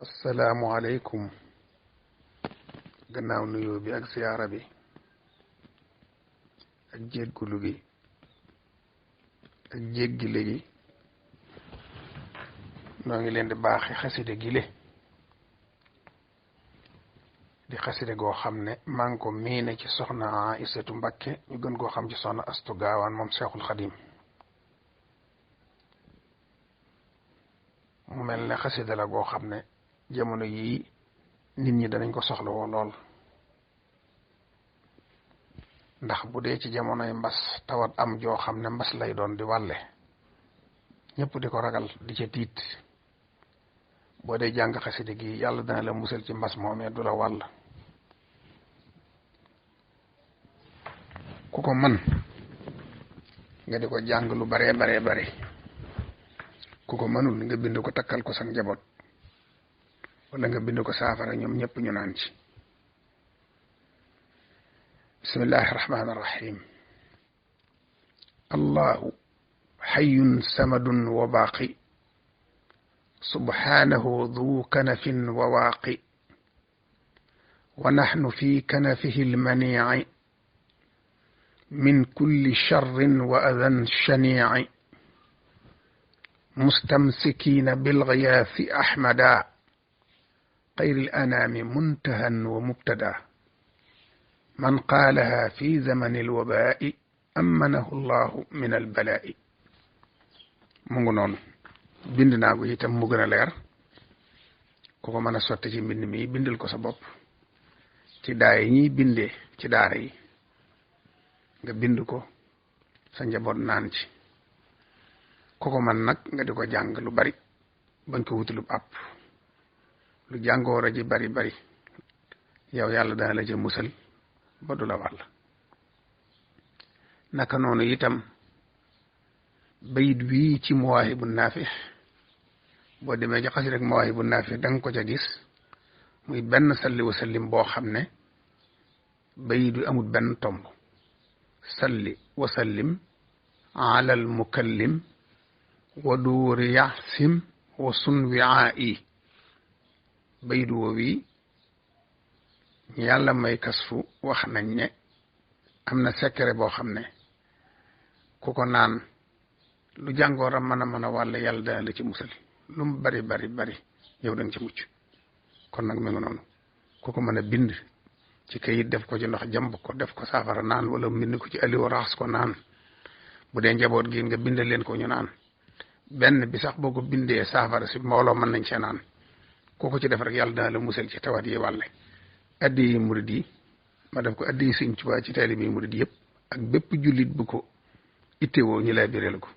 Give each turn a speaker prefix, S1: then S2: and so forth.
S1: asalaamualeykum gannaaw nuyoo bi ak siyaara bi ak jéggulu gi ak jéggile gi noo ngi leen di baaxi xaside gile di xaside goo xam ne maa ngi ko miine ci soxna Aysatu Mbakke ñu gën koo xam ci soxna Astu Gaawaan moom Seexul Xadim mu mel ne xaside la goo xam ne jamono yii nit ñi danañ ko soxla woo lool ndax bu dee ci jamonoy mbas tawat am joo xam ne mbas lay doon di wàlle ñëpp di ko ragal di ca tiit boo dee jàng xaside gi yàlla dana la musal ci mbas moomee du la wàll ku ko man nga di ko jàng lu baree bare ku ko mënul nga bind ko takkal ko sa njaboot wala nga bind ko saafara ñoom ñëpp ñu naan ci bismillahi rahmaani rahim allahu xayyun samadun wa baaqi subhanahu du kanafin wa waaqi wa naxnu fi kanafihi almaniici min kulli charrin wa adan shaniici mustamsikiina bilgiyaasi ahmada xayri al-anaami muntahan wa mubtada man qaalaha fi zamani al-wabaa'i ammanahu llahu min al-balaa'i mu ngi noonu bind naa ko itam mu gën a leer ku ko mën a sotti ci mbind mi bindal ko sa bopp ci daara yi ñuy bindee ci daara yi nga bind ko sa njaboot naan ci ku ko man nag nga di ko jàng lu bari bañ ko wuti lu àpp lu jàngoor a ji bari yow yàlla dana la ca musal ba du la wàll naka noonu itam bayit wii ci Mawaahibu Naafi boo demee ci xasida rek Mawaahibu Naafi da nga ko ca gis muy benn salli wa sallim boo xam ne bayit wi amul benn tomb salli wa sallim ala al mukallim wa duuri yaxsim wa sun wi'aa'i bayit woowi ñu yàlla may kasfu wax nañ ne am na secret boo xam ne ku ko naan lu jàngooram mën a wàll yàlla dana la ci musal lu mu bari yow da nga ci mucc kon nag mi ngi noonu ku ko mën a bind ci kayit def ko ci ndox jàmb ko def ko saafara naan wala mbind ko ci aliwa raxas ko naan bu dee njaboot gi nga bindal leen ko ñu naan benn bi sax boo ko bindee saafara si mbooloo mën nañ cee naan kooku ci def rek yàlla dana la musal ci tawat yi wàlle addi yi murid yi ma def ko addi yi Sëñ Tuubaa ci taalibe yi murid yëpp ak bépp jullit bu ko ittewoo ñu lay biral ko